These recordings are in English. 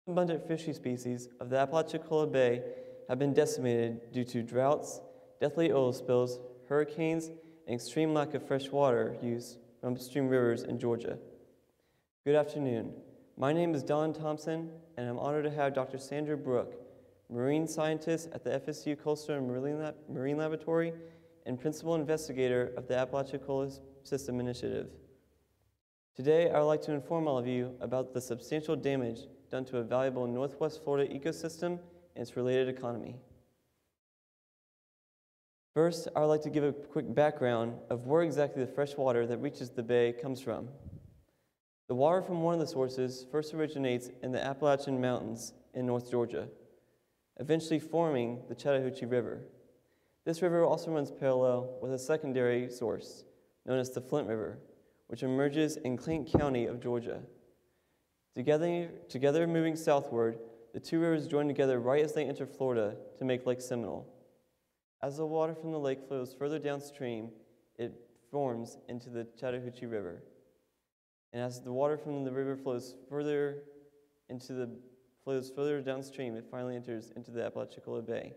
Abundant fishery species of the Apalachicola Bay have been decimated due to droughts, deathly oil spills, hurricanes, and extreme lack of fresh water use from upstream rivers in Georgia. Good afternoon. My name is Thompson, and I'm honored to have Dr. Sandra Brook, marine scientist at the FSU Coastal and Marine Laboratory and principal investigator of the Apalachicola System Initiative. Today, I would like to inform all of you about the substantial damage done to a valuable Northwest Florida ecosystem and its related economy. First, I would like to give a quick background of where exactly the fresh water that reaches the bay comes from. The water from one of the sources first originates in the Appalachian Mountains in North Georgia, eventually forming the Chattahoochee River. This river also runs parallel with a secondary source, known as the Flint River, which emerges in Clayton County of Georgia. Together moving southward, the two rivers join together right as they enter Florida to make Lake Seminole. As the water from the lake flows further downstream, it forms into the Chattahoochee River. And as the water from the river flows further downstream, it finally enters into the Apalachicola Bay.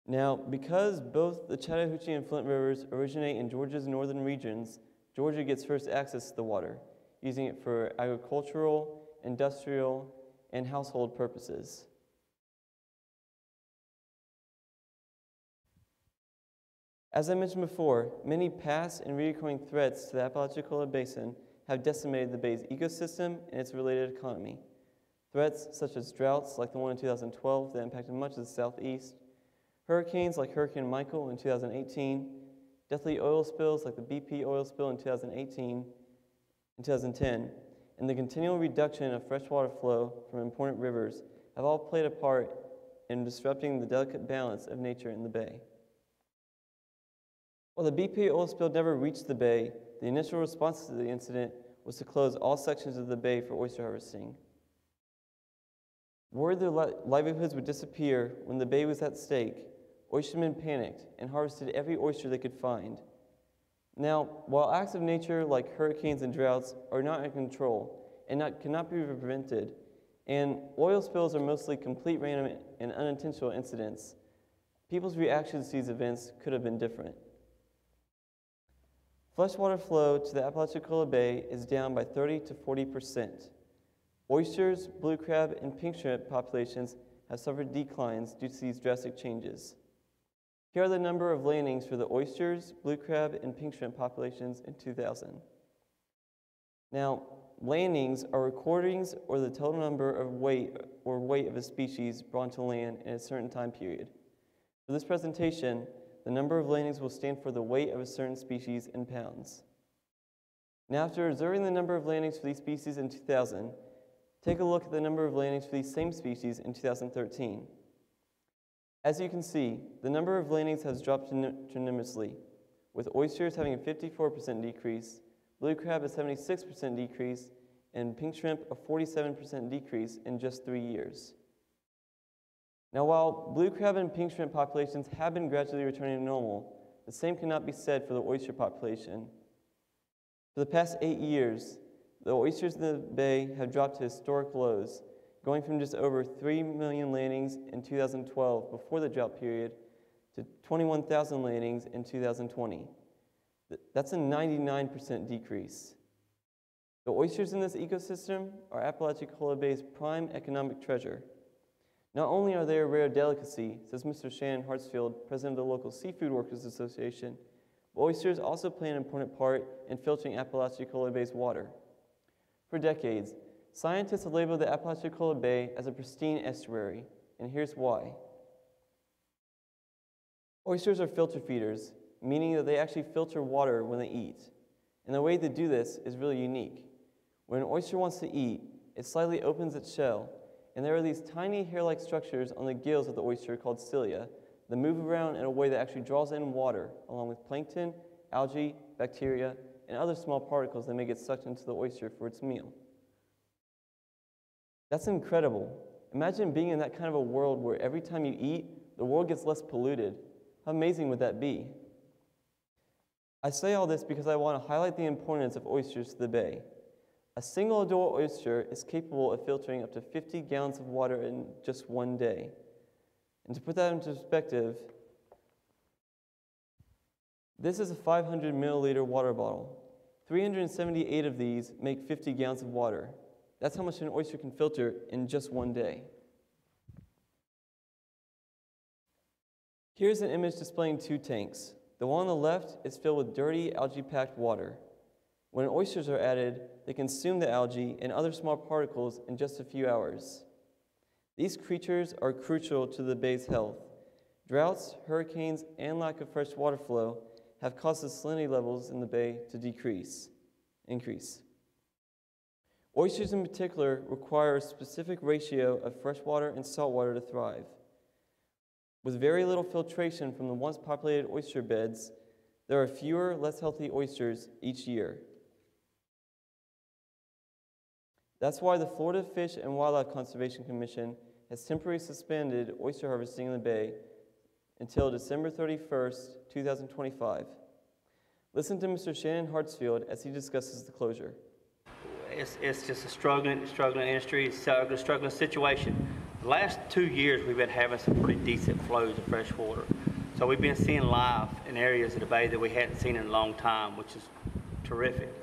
Now, because both the Chattahoochee and Flint rivers originate in Georgia's northern regions, Georgia gets first access to the water, using it for agricultural, industrial, and household purposes. As I mentioned before, many past and recurring threats to the Apalachicola Basin have decimated the bay's ecosystem and its related economy. Threats such as droughts like the one in 2012 that impacted much of the southeast, hurricanes like Hurricane Michael in 2018, deathly oil spills like the BP oil spill in 2010, and the continual reduction of freshwater flow from important rivers have all played a part in disrupting the delicate balance of nature in the bay. While the BP oil spill never reached the bay, the initial response to the incident was to close all sections of the bay for oyster harvesting. Worried their livelihoods would disappear when the bay was at stake, oystermen panicked and harvested every oyster they could find. Now, while acts of nature like hurricanes and droughts are not in control and cannot be prevented, and oil spills are mostly complete random and unintentional incidents, people's reactions to these events could have been different. Freshwater flow to the Apalachicola Bay is down by 30 to 40%. Oysters, blue crab, and pink shrimp populations have suffered declines due to these drastic changes. Here are the number of landings for the oysters, blue crab, and pink shrimp populations in 2000. Now, landings are recordings or the total number of weight of a species brought to land in a certain time period. For this presentation, the number of landings will stand for the weight of a certain species in pounds. Now, after observing the number of landings for these species in 2000, take a look at the number of landings for these same species in 2013. As you can see, the number of landings has dropped tremendously, with oysters having a 54% decrease, blue crab a 76% decrease, and pink shrimp a 47% decrease in just 3 years. Now, while blue crab and pink shrimp populations have been gradually returning to normal, the same cannot be said for the oyster population. For the past 8 years, the oysters in the bay have dropped to historic lows, going from just over 3 million landings in 2012 before the drought period to 21,000 landings in 2020. That's a 99% decrease. The oysters in this ecosystem are Apalachicola Bay's prime economic treasure. Not only are they a rare delicacy, says Mr. Shannon Hartsfield, president of the local Seafood Workers Association, but oysters also play an important part in filtering Apalachicola Bay's water. For decades, scientists have labeled the Apalachicola Bay as a pristine estuary, and here's why. Oysters are filter feeders, meaning that they actually filter water when they eat. And the way they do this is really unique. When an oyster wants to eat, it slightly opens its shell, and there are these tiny hair-like structures on the gills of the oyster called cilia that move around in a way that actually draws in water, along with plankton, algae, bacteria, and other small particles that may get sucked into the oyster for its meal. That's incredible. Imagine being in that kind of a world where every time you eat, the world gets less polluted. How amazing would that be? I say all this because I want to highlight the importance of oysters to the bay. A single adult oyster is capable of filtering up to 50 gallons of water in just one day. And to put that into perspective, this is a 500 milliliter water bottle. 378 of these make 50 gallons of water. That's how much an oyster can filter in just one day. Here's an image displaying two tanks. The one on the left is filled with dirty, algae-packed water. When oysters are added, they consume the algae and other small particles in just a few hours. These creatures are crucial to the bay's health. Droughts, hurricanes, and lack of fresh water flow have caused the salinity levels in the bay to increase. Oysters in particular require a specific ratio of freshwater and saltwater to thrive. With very little filtration from the once populated oyster beds, there are fewer, less healthy oysters each year. That's why the Florida Fish and Wildlife Conservation Commission has temporarily suspended oyster harvesting in the bay until December 31st, 2025. Listen to Mr. Shannon Hartsfield as he discusses the closure. It's just a struggling industry, it's a struggling situation. The last 2 years we've been having some pretty decent flows of fresh water. So we've been seeing life in areas of the bay that we hadn't seen in a long time, which is terrific.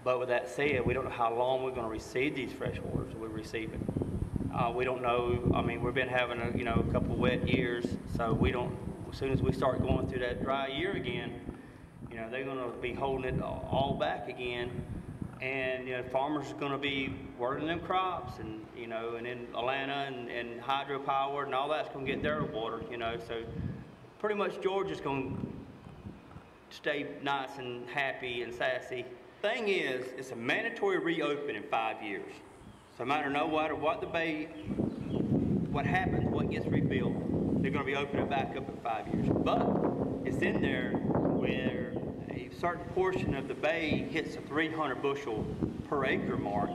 But with that said, we don't know how long we're going to receive these fresh waters we're receiving. We don't know. I mean, we've been having a couple wet years, so we don't. As soon as we start going through that dry year again, they're going to be holding it all back again, and farmers are going to be working them crops, and and in Atlanta and hydropower and all that's going to get their water. So pretty much Georgia's going to stay nice and happy and sassy. Thing is, it's a mandatory reopen in 5 years. So no matter what the bay, what happens, what gets rebuilt, they're going to be opening it back up in 5 years. But it's in there where a certain portion of the bay hits a 300 bushel per acre mark,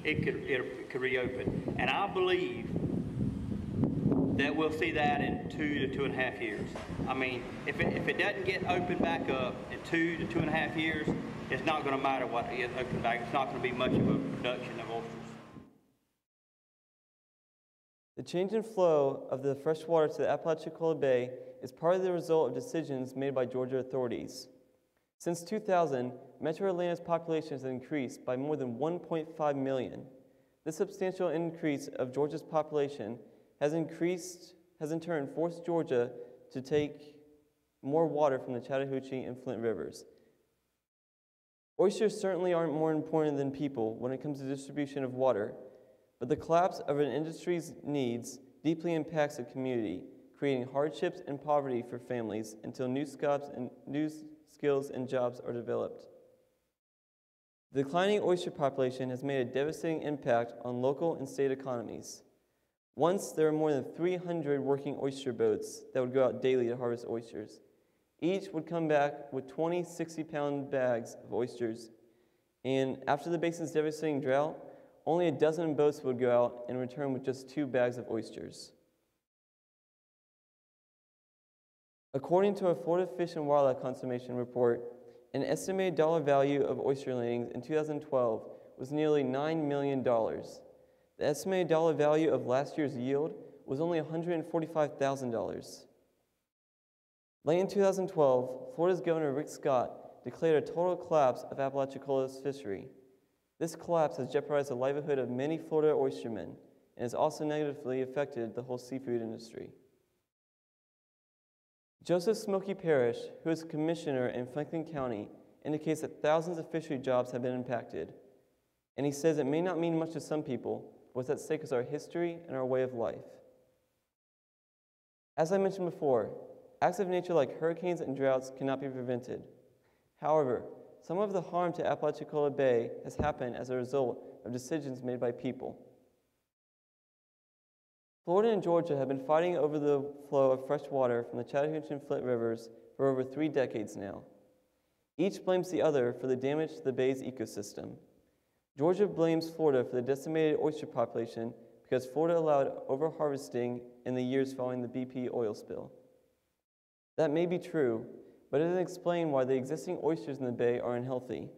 it could reopen. And I believe that we'll see that in 2 to 2.5 years. I mean, if it doesn't get opened back up in 2 to 2.5 years, it's not going to matter what it is opened back. It's not going to be much of a production of oysters. The change in flow of the fresh water to the Apalachicola Bay is partly the result of decisions made by Georgia authorities. Since 2000, Metro Atlanta's population has increased by more than 1.5 million. This substantial increase of Georgia's population has in turn forced Georgia to take more water from the Chattahoochee and Flint rivers. Oysters certainly aren't more important than people when it comes to distribution of water, but the collapse of an industry's needs deeply impacts the community, creating hardships and poverty for families until new skills and jobs are developed. The declining oyster population has made a devastating impact on local and state economies. Once, there were more than 300 working oyster boats that would go out daily to harvest oysters. Each would come back with 20 60-pound bags of oysters, and after the basin's devastating drought, only a dozen boats would go out and return with just 2 bags of oysters. According to a Florida Fish and Wildlife Conservation report, an estimated dollar value of oyster landings in 2012 was nearly $9 million. The estimated dollar value of last year's yield was only $145,000. Late in 2012, Florida's Governor Rick Scott declared a total collapse of Apalachicola's fishery. This collapse has jeopardized the livelihood of many Florida oystermen and has also negatively affected the whole seafood industry. Joseph Smokey Parrish, who is a commissioner in Franklin County, indicates that thousands of fishery jobs have been impacted. And he says it may not mean much to some people, but what's at stake is our history and our way of life. As I mentioned before, acts of nature like hurricanes and droughts cannot be prevented. However, some of the harm to Apalachicola Bay has happened as a result of decisions made by people. Florida and Georgia have been fighting over the flow of fresh water from the Chattahoochee and Flint rivers for over 3 decades now. Each blames the other for the damage to the bay's ecosystem. Georgia blames Florida for the decimated oyster population because Florida allowed overharvesting in the years following the BP oil spill. That may be true, but it doesn't explain why the existing oysters in the bay are unhealthy.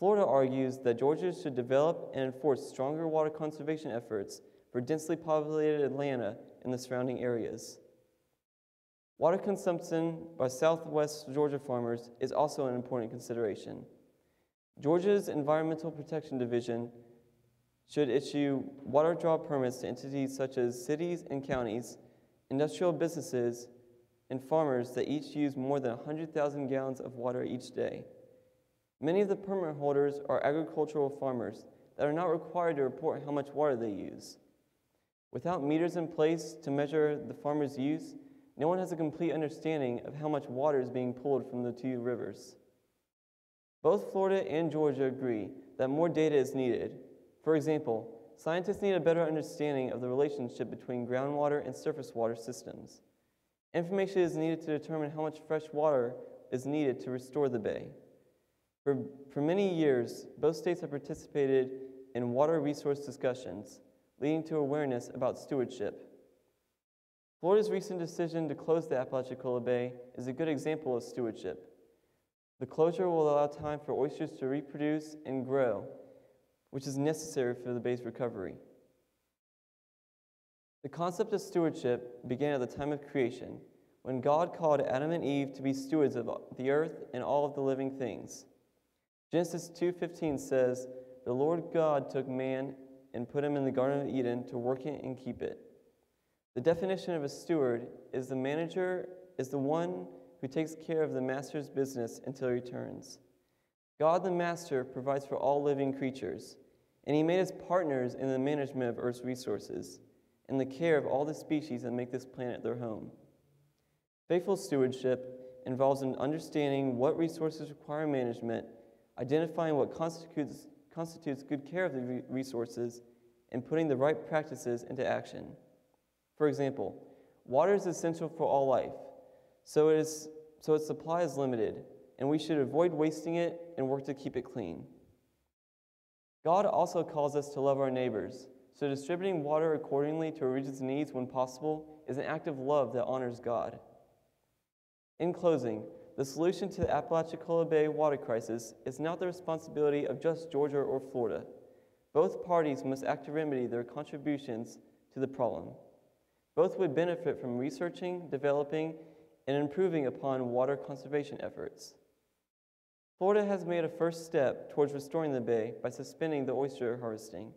Florida argues that Georgia should develop and enforce stronger water conservation efforts for densely populated Atlanta and the surrounding areas. Water consumption by Southwest Georgia farmers is also an important consideration. Georgia's Environmental Protection Division should issue water draw permits to entities such as cities and counties, industrial businesses, and farmers that each use more than 100,000 gallons of water each day. Many of the permit holders are agricultural farmers that are not required to report how much water they use. Without meters in place to measure the farmer's use, no one has a complete understanding of how much water is being pulled from the two rivers. Both Florida and Georgia agree that more data is needed. For example, scientists need a better understanding of the relationship between groundwater and surface water systems. Information is needed to determine how much fresh water is needed to restore the bay. For many years, both states have participated in water resource discussions, leading to awareness about stewardship. Florida's recent decision to close the Apalachicola Bay is a good example of stewardship. The closure will allow time for oysters to reproduce and grow, which is necessary for the bay's recovery. The concept of stewardship began at the time of creation, when God called Adam and Eve to be stewards of the earth and all of the living things. Genesis 2:15 says, "The Lord God took man and put him in the Garden of Eden to work it and keep it." The definition of a steward is the manager is the one who takes care of the master's business until he returns. God the master provides for all living creatures, and he made us partners in the management of Earth's resources and the care of all the species that make this planet their home. Faithful stewardship involves an understanding what resources require management, identifying what constitutes good care of the resources, and putting the right practices into action. For example, water is essential for all life, so its supply is limited, and we should avoid wasting it and work to keep it clean. God also calls us to love our neighbors, so distributing water accordingly to a region's needs when possible is an act of love that honors God. In closing, the solution to the Apalachicola Bay water crisis is not the responsibility of just Georgia or Florida. Both parties must act to remedy their contributions to the problem. Both would benefit from researching, developing, and improving upon water conservation efforts. Florida has made a first step towards restoring the bay by suspending the oyster harvesting,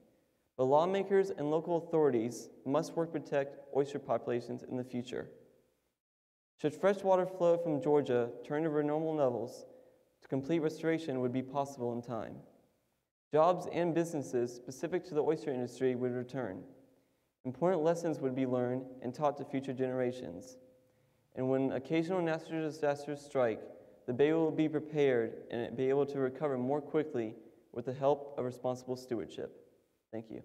but lawmakers and local authorities must work to protect oyster populations in the future. Should freshwater flow from Georgia turn to normal levels, complete restoration would be possible in time. Jobs and businesses specific to the oyster industry would return. Important lessons would be learned and taught to future generations. And when occasional natural disasters strike, the bay will be prepared and be able to recover more quickly with the help of responsible stewardship. Thank you.